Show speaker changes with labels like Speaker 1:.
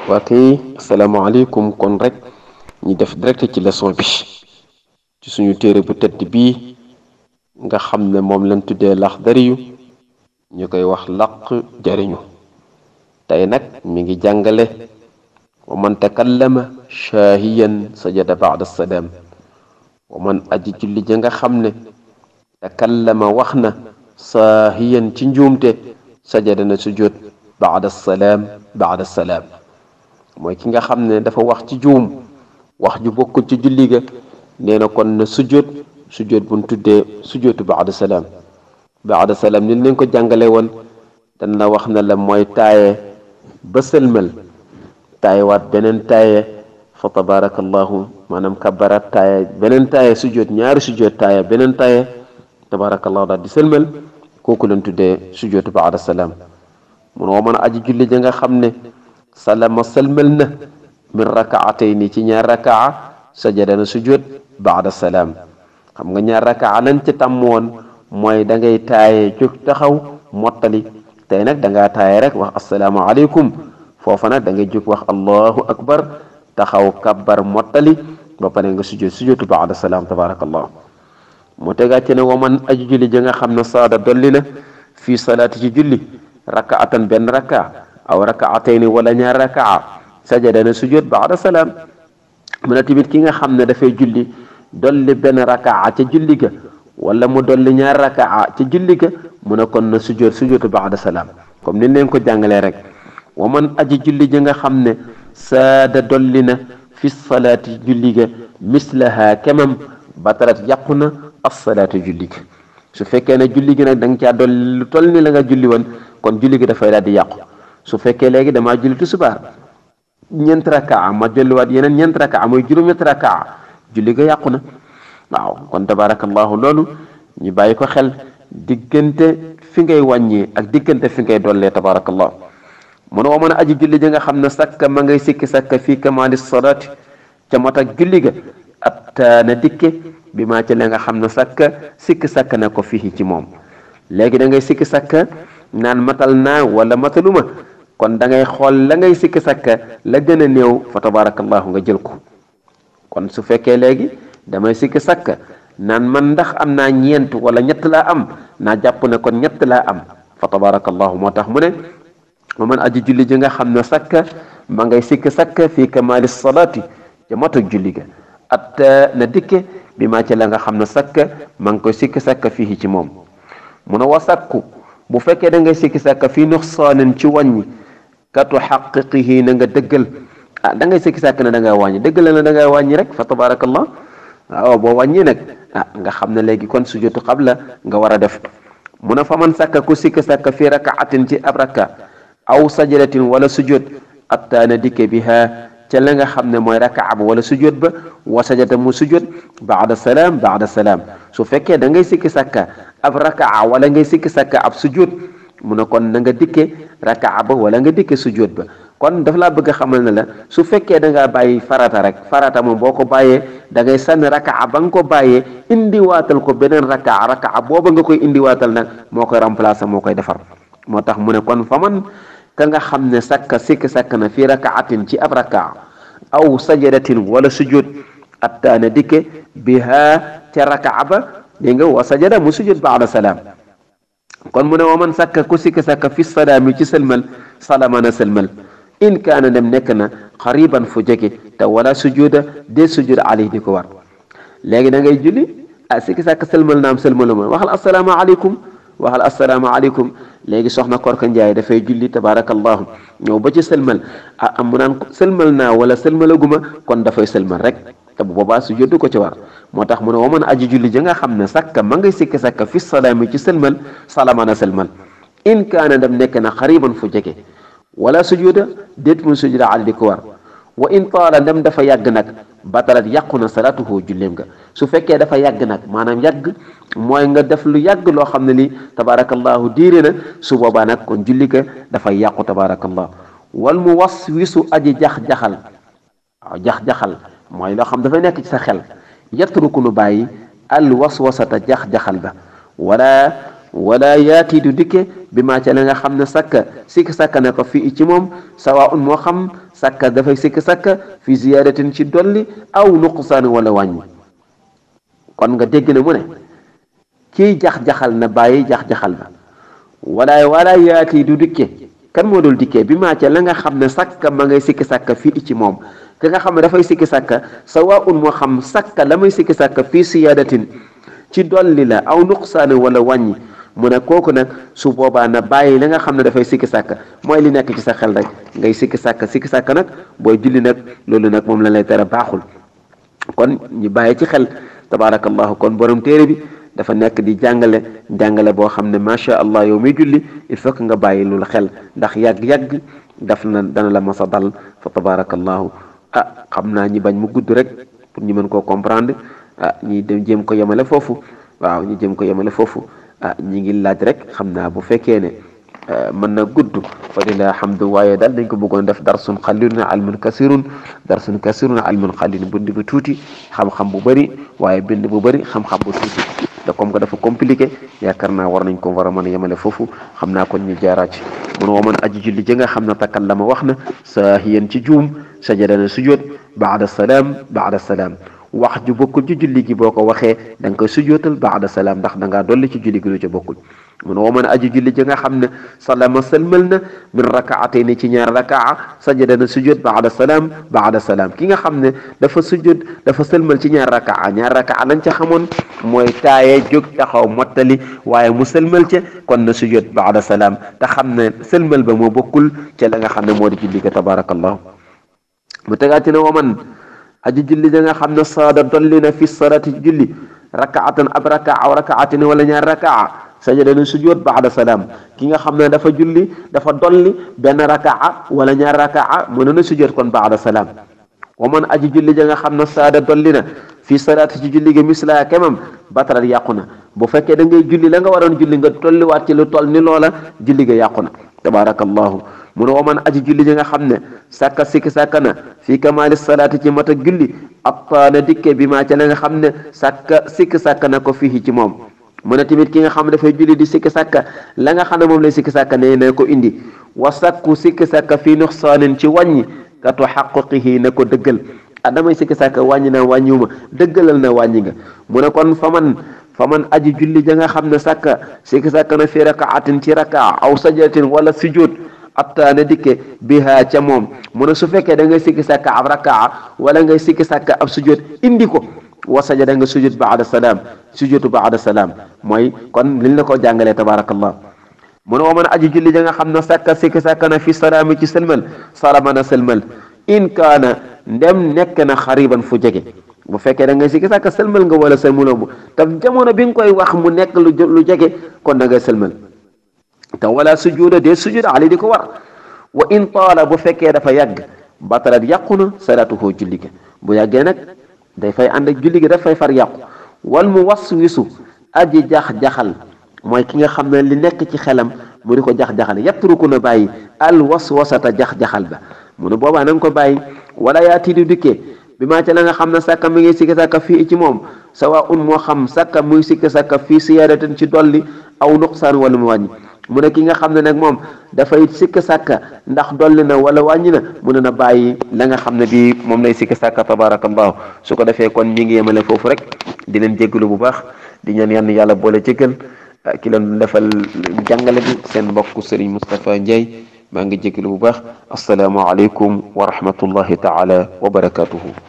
Speaker 1: waa kay asalaamaaleykum kon rek ñu def direct ci leçon bi ci suñu téere bu tedd bii nga xam ne moom lañ tuddee Laxdariyu ñu koy wax laq jariñu tey nag mi ngi jàngale wa man takallama shaahiyan sajada baada salaam wa man aji julli ja nga xam ne takallama wax na saahiyan ci njuumte sajada na sujjóot baada salaam mooy ki nga xam ne dafa wax ci juum wax ju bokkul ci julli ga nee na kon na sujjóot buñ tuddee sujjóotu baada salaam ni leen ko jàngale woon dan la wax na la mooy taaye ba sëlmal taaye waat beneen taaye fa tabarakallahu maanaam kabarat taaye beneen taaye sujjóot ñaari sujjóot taaye beneen taaye tabarakallahu daal di sëlmal kooku lañ tuddee sujjóotu baada salaam mun woo mën a aji julli ja nga xam ne salama sëlmal na min rakaatayni ci ñaar rakaa sajada na sujjóot baada salaam xam nga ñaar rakaa lañ ci tàmm woon mooy da ngay taaye jóg taxaw mottali tey nag da ngaa taaye rek wax asalaamaaleykum foofa nag da ngay jóg wax allahu akbar taxaw kabbar mottali ba pare nga sujjóotu baada salaam tabarakallah mu tegaat ci ne waman aji julli ja nga xam ne saada dolli na fii salaati ci julli rakaatan benn raka aw rakaatayni wala ñaar rakaa sajada na sujjóot baada salaam mu ne tamit ki nga xam ne dafay julli dolli benn rakaa ca julli ga wala mu dolli ñaar rakaa ca julli ga mu ne kon na sujjóotu baada salaam comme ni leen ko jàngalee rek wa man aji julli ja nga xam ne saada dolli na fi salaati julli ga mislaha kemam batalat yàqu na as-salaatu julli ga su fekkee ne julli gi nag da nga caa dolli lu toll ni la nga julli woon kon julli gi dafay daal di yàqu su fekkee léegi damaa julli tisbaar ñeenti rakaa ma jolliwaat yeneen ñeenti rakaa mooy juróom-ñetti rakaa julli ga yàqu na waaw kon tabarakallahu loolu ñu bàyyi ko xel diggante fi ngay wàññee ak diggante fi ngay dollee tabarakallahu mun woo mën a aji julli ja nga xam ne sakka ma ngay sikki sakka fii kamaali salaati ca mat ak julli ga attaana dikke bi maa ci la nga xam ne sakka sikki sakka na ko fii ci moom léegi da ngay sikki sakka naan matal naa wala mataluma kon da ngay xool la ngay sikki sakka la gën a néew fa tabarakallahu nga jël ko kon su fekkee léegi damay sikki sakka naan man ndax am naa ñeent wala ñett laa am naa jàpp ne kon ñett laa am fa tabarakallahu moo tax mu ne ma man aji julli ji nga xam ne sakka ma ngay sikki sakka fii kamaali salaati ca matuk julli ga at na dikke bi maa ci la nga xam ne sakka ma ngi koy sikki sakka fii ci moom mu ne wa sakku bu fekkee da ngay sikki sakka fii nuxsaanin ci wàññi katu xaqiqihi na nga dëggal da ngay sikki sakka ne da ngaa wàññi dëggal na da ngaa wàññi rek fa tabarakallah waaw boo wàññi nag nga xam ne léegi kon sujjóotu qabla nga war a def mu ne fa man sakka ku sikki sakka fii rakaatin ci ab rakka aw sajdatin wala sujjóot attaana dikke biha ca la nga xam ne mooy rakaa ba wala sujjóot ba wa sajada mu sujjóot baada salaam su fekkee da ngay sikki sakka ab rakaa wala ngay sikki sakka ab sujjóot mu ne kon na nga dikke rakaa ba wala nga dikke sujjóot ba kon daf laa bëgg a xamal ne la su fekkee da ngaa bàyyi farata rek farata moom boo ko bàyyee da ngay sànni rakaa ba nga ko bàyyee indiwaatal ko beneen rakaa booba nga koy indiwaatal nag moo koy remplacer moo koy defar moo tax mu ne kon fa man ka nga xam ne sikki sakk na fii rakaatin ci ab rakaa aw sajadatin wala sujjóot attaana dikke biha ca rakaa ba dégg nga wa sajada mu sujjóot baada salaam kon mu ne wa man sakka ku sikki sakka fi salaami ci sëlmal salama na sëlmal in kaana dem nekk na xariban fu jege te wala sujuda de sujud alayhi di ko war léegi da ngay julli sikki sakka sëlmal naam sëlmaluma waxal asalaamaaleykum léegi soxna Korka Njaay dafay julli tabarakallahu ñëw ba ci sëlmal mu naan sëlmal naa wala sëlmalaguma kon dafay sëlmal rek te bu boobaa su juddu ko ci war moo tax mu ne wa man aji julli ja nga xam ne sakka ma ngay sikki sakka fi salaami ci sëlmal salama na sëlmal in kaana dem nekk na xariban fu jege wala sujuda déet mu sujuda ali di ko war wa in taala dem dafa yàgg nag batalat yàqu na salaatuhu julleem nga su fekkee dafa yàgg nag maanaam yàgg mooy nga def lu yàgg loo xam ne li tabarakallahu diire na su boobaa nag kon julli ga dafay yàqu tabarakallah wal mu waswisu aji jax-jaxal waaw jax-jaxal mooy loo xam dafay nekk ci sa xel yatruku nu bàyyi al waswasata jax-jaxal ba wala wala yaati du dikke bi maa ca la nga xam ne sakka sikki sakka ne ko fii ci moom sawa un moo xam sakka dafay sikki sakka fi ziyadatin ci dolli aw nuqsaan wala wàññi. kon nga dégg na mu ne kiy jax-jaxal na bàyyi jax-jaxal ba wala yaati du dikke kan moo dul dikkee bi maa ca la nga xam ne sakka ma ngay sikki sakka fii ci moom ki nga xam ne dafay sikki sakka sawa un moo xam sakka la may sikki sakka fii ziyadatin ci dolli la aw nuqsaan wala wàññi mu ne kooku nag su boobaa na bàyyi la nga xam ne dafay sikki sàkk mooy li nekk ci sa xel rek ngay sikki sàkk nag booy julli nag loolu nag moom la lay tere baaxul. kon ñu bàyyi ci xel tabaarakallahu kon borom téere bi dafa nekk di jàngale boo xam ne macha allah yow miy julli il faut que nga bàyyi loolu xel ndax yàgg-yàgg dana la mos a dal fa tabaarakallahu xam naa ñi bañ mu gudd rek pour ñu mën koo comprendre ñi dem jéem ko yemale foofu waaw ñu jéem ko yemale foofu ñi ngi laaj rek xam naa bu fekkee ne mën na gudd fa lillahi alhamdu waaye daal dañ ko bëggoon def darsun xalilun almun kasirun almun xalil bind bu tuuti xam-xam bu bëri waaye bind bu bëri xam-xam bu tuuti te comme que dafa compliqué yaakaar naa war nañ ko war a mën a yemale foofu xam naa kon ñu jaaraat ci mun woo mën aji julli ji nga xam ne takallama wax na saahiyan ci juum sajada na sujjóot baada salaam wax ju bokkul ci julli gi boo ko waxee da nga koy sujootal baada salaam ndax da ngaa dolli ci julli gi lu ca bokkul mun woo mën a aji julli ji nga xam ne salama sëlmal na min rakaatayni ci ñaar rakaa sajada na sujoot baada salaam ki nga xam ne dafa sujoot dafa sëlmal ci ñaar rakaa lañ ca xamoon mooy taaye jóg taxaw mottali waaye mu sëlmal ca kon na sujoot baada salaam te xam ne sëlmal ba moo bokkul ca la nga xam ne moo di julli ga tabarakallahu mu tegaati na waman aji julli da nga xam ne saada dolli na fi salati julli rakaatan ab rakaa aw rakaatin wala ñaar rakaa sajada na sujjoot baada salaam ki nga xam ne dafa julli dafa dolli benn rakaa wala ñaar rakaa mën na sujjoot kon baada salaam wa man aji julli da nga xam ne saada dolli na fi salati ci julli gi misla kemam batarat yàqu na bu fekkee da ngay julli la nga waroon julli nga tolliwaat ci lu toll ni loola julli ga yàqu na tabarakallahu mu ne waman aji julli ji nga xam ne sàkka sikki sàkka na fii kamaali salaati ci mat ak julli abtaana dikke bi maa ca la nga xam ne sikki sàkka na ko fii ci moom mu ne tamit ki nga xam ne dafay julli di sikki sàkka la nga xam ne moom lay sikki sàkka ne na ko indi wa sakku sikki sàkka fii nuxsaanin ci wàññi katu xaquqihi na ko dëggal damay sikki sàkka wàññi naa wàññiwuma dëggalal na wàññi nga mu ne kon faman aji julli ja nga xam ne sikki sàkka na fi rakaatin ci rakaa aw sajdatin wala sujud attaana dikke biha ca moom mu ne su fekkee da ngay sikki sàkka ab rakaa wala ngay sikki sàkka ab sujud indi ko wa sajada nga sujud baada salaam sujudu baada salaam mooy kon liñ la ko jàngalee tabarakallah mu ne waman aji julli ja nga xam ne sikki sàkka na fi salaami ci sëlmal salama na sëlmal in kaana ndem nekk na xariban fu jege bu fekkee da ngay sikki sàkka sëlmal nga wala sëlmaloo mu te jamono bi nga koy wax mu nekk lu jege kon da ngay sëlmal te wala sujuda de sujud ali di ko war wa in taala bu fekkee dafa yàgg batalat yàqu na salaatuhu julli gi bu yàggee nag day fay ànd ak julli gi daf fay far yàqu wal mu waswisu aji jax-jaxal mooy ki nga xam ne li nekk ci xelam mu di ko jax-jaxal yatruku na bàyyi al waswasata jax-jaxal ba mu ne boobaa na nga ko bàyyi wala yaa tiidu dikkee bi maa ca la nga xam ne sàkka mi ngi sikki sàkka fii ci moom sawa un moo xam sàkka muy sikki sàkka fii siyaadatin ci dolli aw nuqsaan wala mu wàññi mu ne ki nga xam ne nag moom dafay sikki sàkka ndax dolli na wala wàññi na mu ne na bàyyi la nga xam ne bii moom lay sikki sàkka tabarakallahu su ko defee kon ñi ngi yemale foofu rek di leen jéggalu bu baax di ñaan yann yàlla boole jéggal ki leen defal jàngale bi seen mbokk Serigne Moustapha Ndiaye maa ngi jéggalu bu baax assalaamu aleykum wa rahmatullahi taala wa barakatuhu